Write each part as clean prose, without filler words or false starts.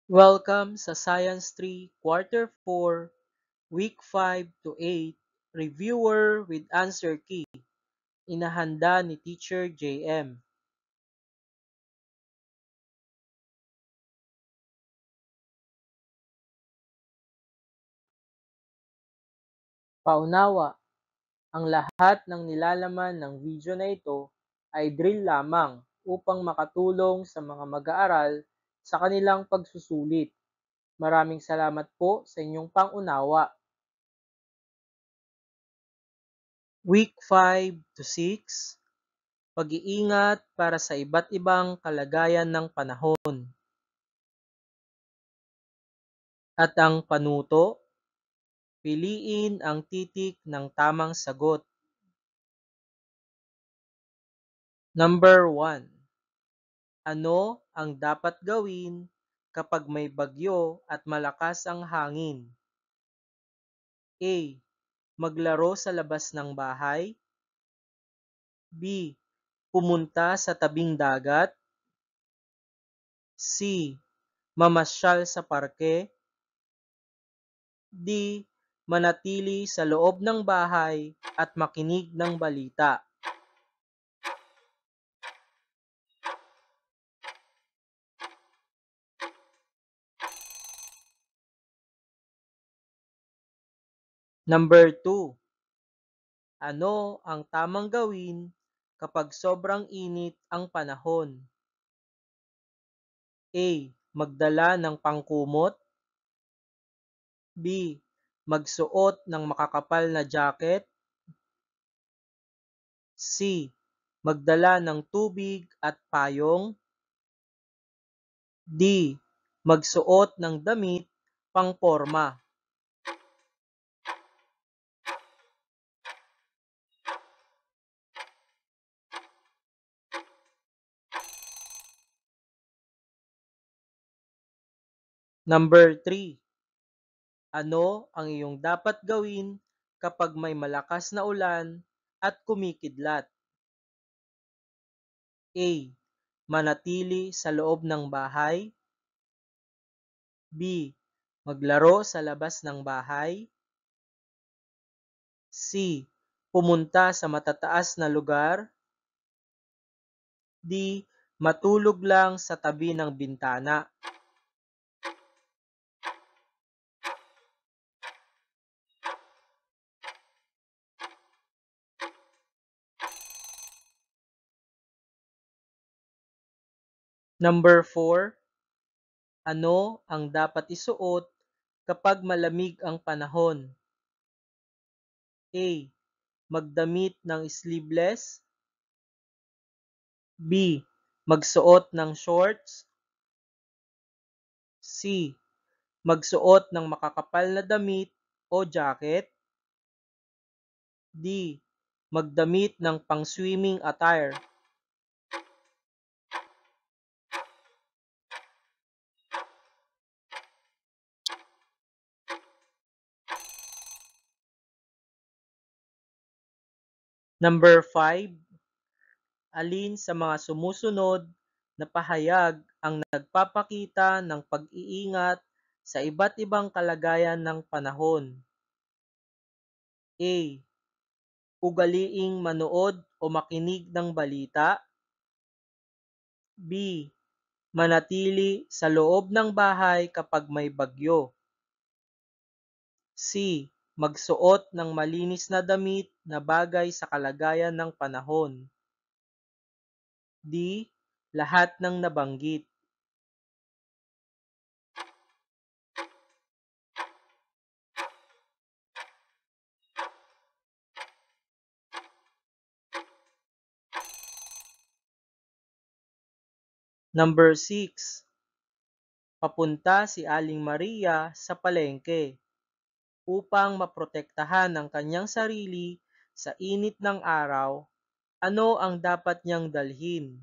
Welcome sa Science 3 Quarter 4, Week 5 to 8, Reviewer with Answer Key. Inahanda ni Teacher JM. Paunawa, ang lahat ng nilalaman ng video na ito ay drill lamang upang makatulong sa mga mag-aaral sa kanilang pagsusulit. Maraming salamat po sa inyong pangunawa. Week 5 to 6, pag-iingat para sa iba't ibang kalagayan ng panahon. At ang panuto, piliin ang titik ng tamang sagot. Number 1. Ano ang dapat gawin kapag may bagyo at malakas ang hangin? A. Maglaro sa labas ng bahay. B. Pumunta sa tabing dagat. C. Mamasyal sa parke. D. Manatili sa loob ng bahay at makinig ng balita. Number 2. Ano ang tamang gawin kapag sobrang init ang panahon? A. Magdala ng pangkumot. B. Magsuot ng makakapal na jacket. C. Magdala ng tubig at payong. D. Magsuot ng damit pangporma. Number 3. Ano ang iyong dapat gawin kapag may malakas na ulan at kumikidlat? A. Manatili sa loob ng bahay. B. Maglaro sa labas ng bahay. C. Pumunta sa matataas na lugar. D. Matulog lang sa tabi ng bintana. Number 4. Ano ang dapat isuot kapag malamig ang panahon? A. Magdamit ng sleeveless. B. Magsuot ng shorts. C. Magsuot ng makakapal na damit o jacket. D. Magdamit ng pang-swimming attire. Number 5. Alin sa mga sumusunod na pahayag ang nagpapakita ng pag-iingat sa iba't ibang kalagayan ng panahon? A. Ugaliing manood o makinig ng balita. B. Manatili sa loob ng bahay kapag may bagyo. C. Magsuot ng malinis na damit na bagay sa kalagayan ng panahon. D. Lahat ng nabanggit. Number 6. Papunta si Aling Maria sa palengke upang maprotektahan ang kanyang sarili sa init ng araw. Ano ang dapat niyang dalhin?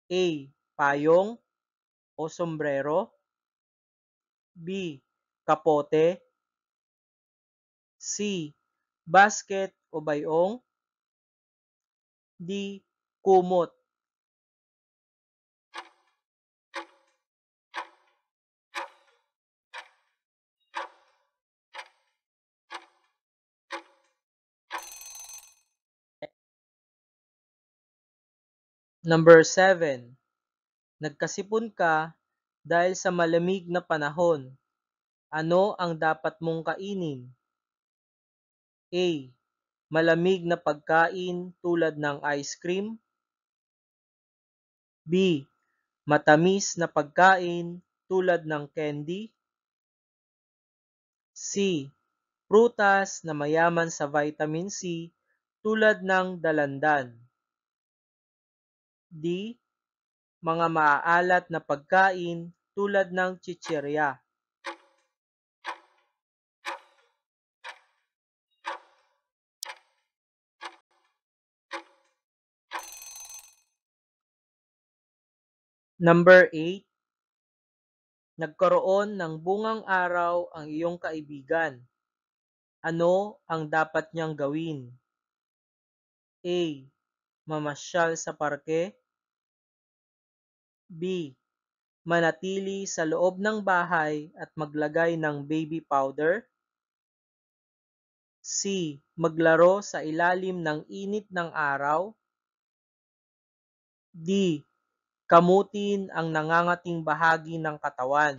A. Payong o sombrero. B. Kapote. C. Basket o bayong. D. Kumot. Number 7. Nagkasipon ka dahil sa malamig na panahon. Ano ang dapat mong kainin? A. Malamig na pagkain tulad ng ice cream. B. Matamis na pagkain tulad ng candy. C. Prutas na mayaman sa vitamin C tulad ng dalandan. D. Mga maaalat na pagkain tulad ng chichirya. Number 8. Nagkaroon ng bungang araw ang iyong kaibigan. Ano ang dapat niyang gawin? A. Mamasyal sa parke. B. Manatili sa loob ng bahay at maglagay ng baby powder. C. Maglaro sa ilalim ng init ng araw. D. Kamutin ang nangangating bahagi ng katawan.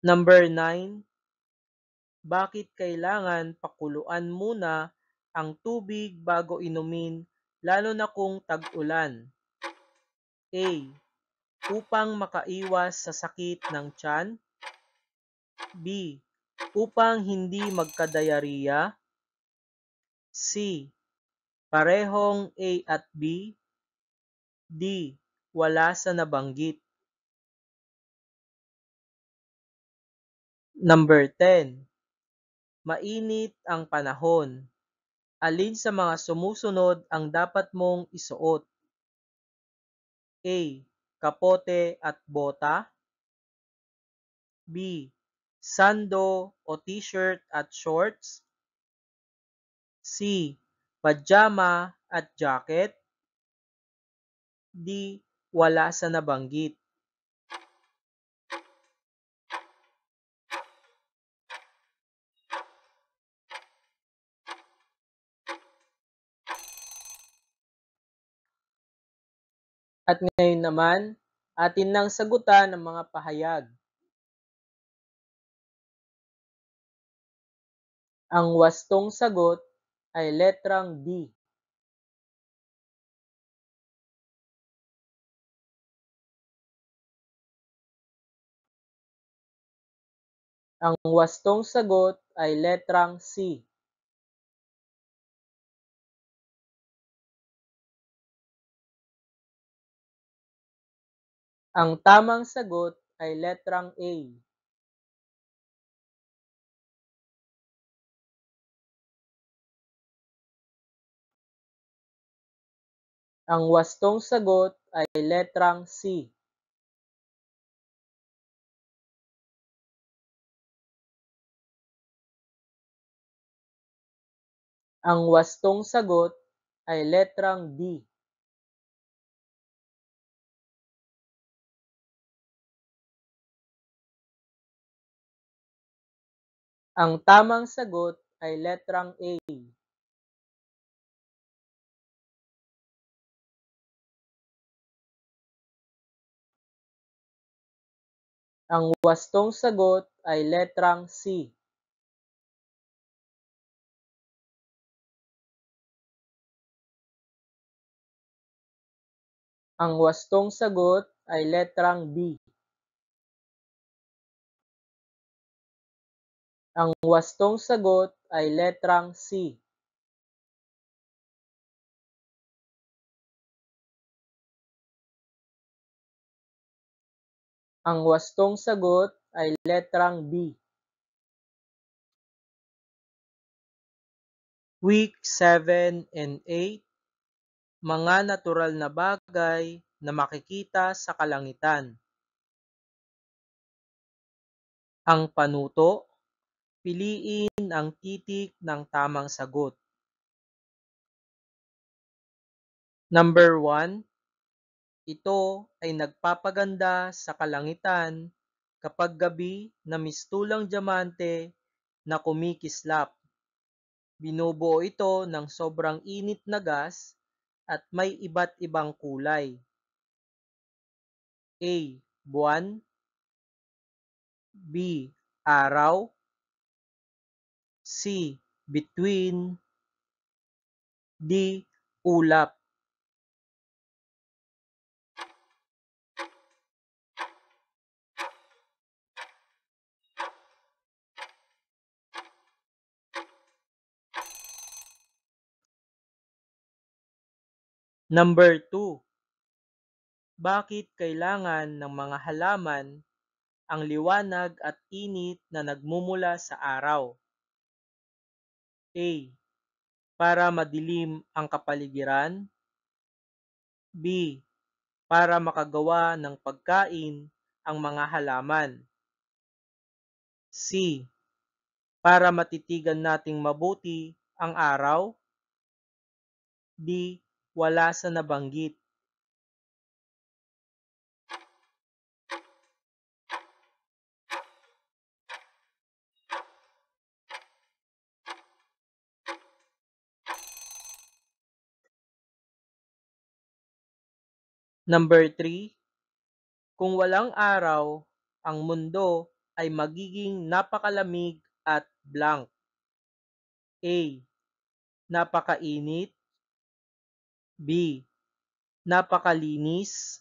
Number 9. Bakit kailangan pakuluan muna ang tubig bago inumin lalo na kung tag-ulan? A. Upang makaiwas sa sakit ng tiyan. B. Upang hindi magka-diarrhea. C. Parehong A at B. D. Wala sa nabanggit. Number 10. Mainit ang panahon. Alin sa mga sumusunod ang dapat mong isuot? A. Kapote at bota. B. Sando o t-shirt at shorts. C. Pajama at jacket. D. Wala sa nabanggit. At ngayon naman, atin nang sagutan ang mga pahayag. Ang wastong sagot ay letrang D. Ang wastong sagot ay letrang C. Ang tamang sagot ay letrang A. Ang wastong sagot ay letrang C. Ang wastong sagot ay letrang D. Ang tamang sagot ay letrang A. Ang wastong sagot ay letrang C. Ang wastong sagot ay letrang B. Ang wastong sagot ay letrang C. Ang wastong sagot ay letrang B. Week 7 and 8, mga natural na bagay na makikita sa kalangitan. Ang panuto, piliin ang titik ng tamang sagot. Number 1, Ito ay nagpapaganda sa kalangitan kapag gabi na mistulang diamante na kumikislap. Binubuo ito ng sobrang init na gas at may iba't ibang kulay. A. Buwan. B. Araw. C. Bituin. D. Ulap. Number 2. Bakit kailangan ng mga halaman ang liwanag at init na nagmumula sa araw? A. Para madilim ang kapaligiran. B. Para makagawa ng pagkain ang mga halaman. C. Para matitigan nating mabuti ang araw. D. Wala sa nabanggit. Number 3. Kung walang araw, ang mundo ay magiging napakalamig at blank. A. Napakainit. B. Napakalinis.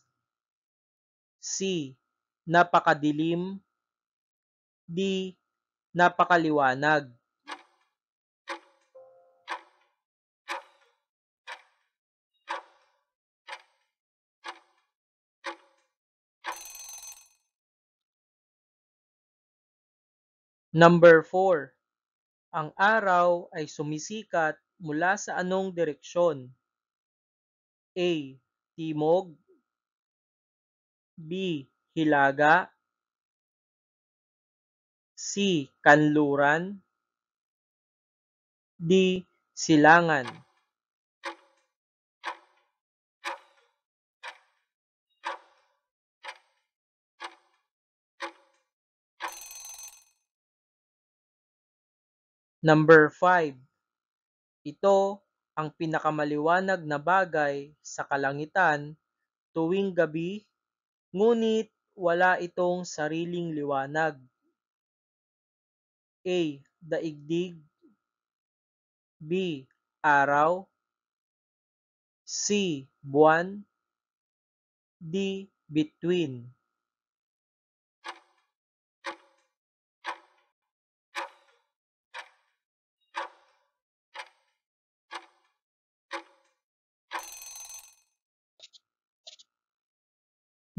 C. Napakadilim. D. Napakaliwanag. Number 4. Ang araw ay sumisikat mula sa anong direksyon? A. Timog. B. Hilaga. C. Kanluran. D. Silangan. Number 5. Ito ang pinakamaliwanag na bagay sa kalangitan tuwing gabi, ngunit wala itong sariling liwanag. A. Daigdig. B. Araw. C. Buwan. D. Bituin.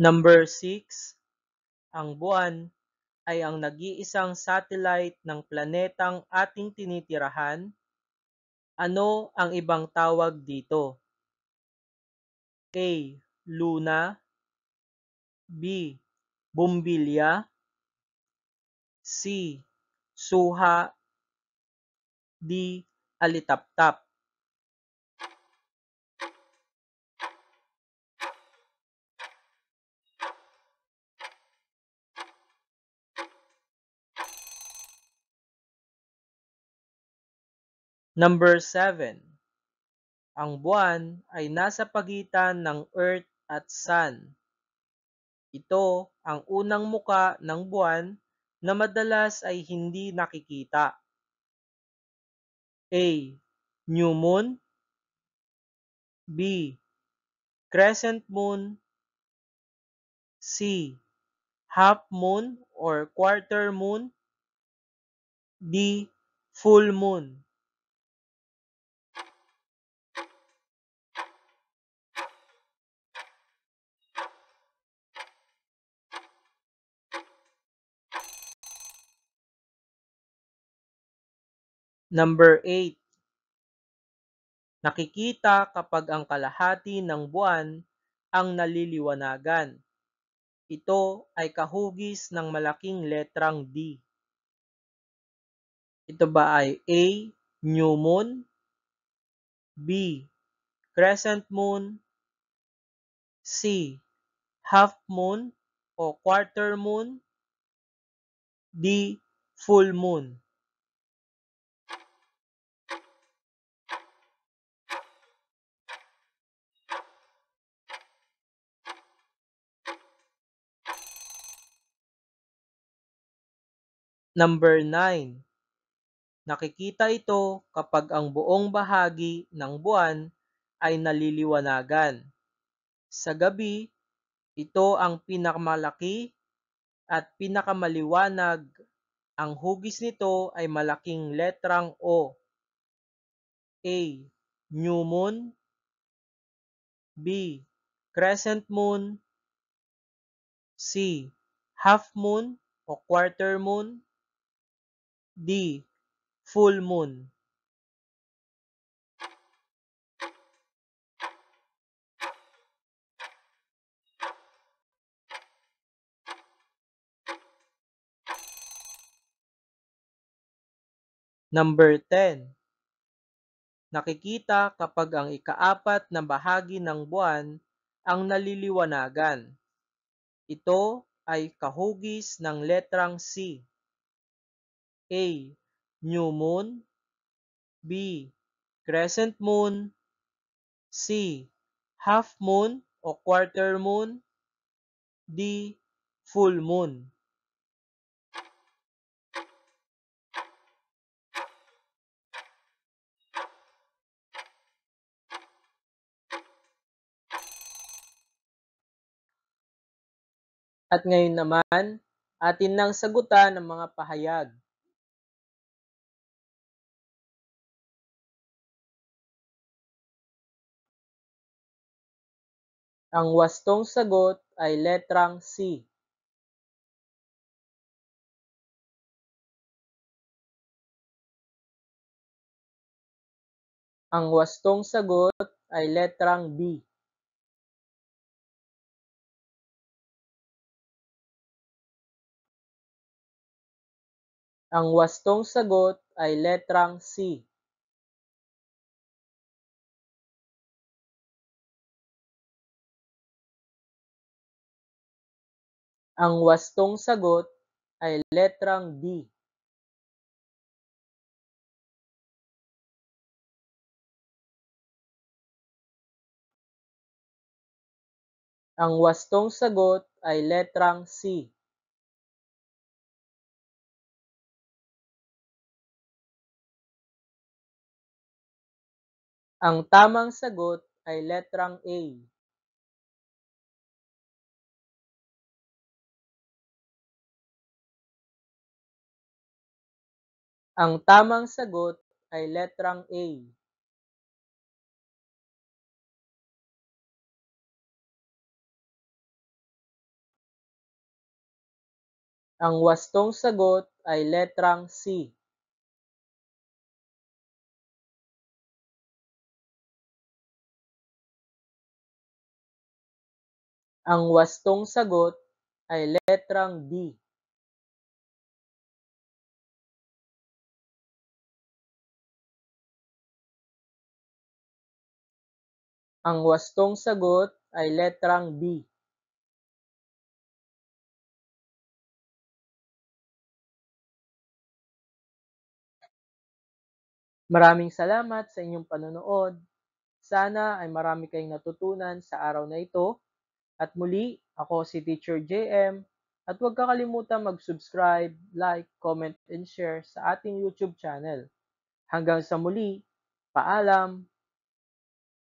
Number 6. Ang buwan ay ang nag-iisang satellite ng planetang ating tinitirahan. Ano ang ibang tawag dito? A. Luna. B. Bumbilya. C. Suha. D. Alitaptap. Number 7. Ang buwan ay nasa pagitan ng Earth at Sun. Ito ang unang muka ng buwan na madalas ay hindi nakikita. A. New Moon. B. Crescent Moon. C. Half Moon or Quarter Moon. D. Full Moon. Number 8. Nakikita kapag ang kalahati ng buwan ang naliliwanagan. Ito ay kahugis ng malaking letrang D. Ito ba ay A. New Moon, B. Crescent Moon, C. Half moon o quarter moon. D. Full moon. Number 9. Nakikita ito kapag ang buong bahagi ng buwan ay naliliwanagan. Sa gabi, ito ang pinakamalaki at pinakamaliwanag. Ang hugis nito ay malaking letrang O. A. New moon. B. Crescent moon. C. Half moon o quarter moon. D. Full moon. Number 10. Nakikita kapag ang ikaapat na bahagi ng buwan ang naliliwanagan. Ito ay kahugis ng letrang C. A. New moon. B. Crescent moon. C. Half moon o quarter moon. D. Full moon. At ngayon naman, atin nang sagutan ang mga pahayag. Ang wastong sagot ay letrang C. Ang wastong sagot ay letrang B. Ang wastong sagot ay letrang C. Ang wastong sagot ay letrang D. Ang wastong sagot ay letrang C. Ang tamang sagot ay letrang A. Ang tamang sagot ay letrang A. Ang wastong sagot ay letrang C. Ang wastong sagot ay letrang D. Ang wastong sagot ay letrang B. Maraming salamat sa inyong panonood. Sana ay marami kayong natutunan sa araw na ito. At muli, ako si Teacher JM. At huwag kakalimutan mag-subscribe, like, comment, and share sa ating YouTube channel. Hanggang sa muli, paalam!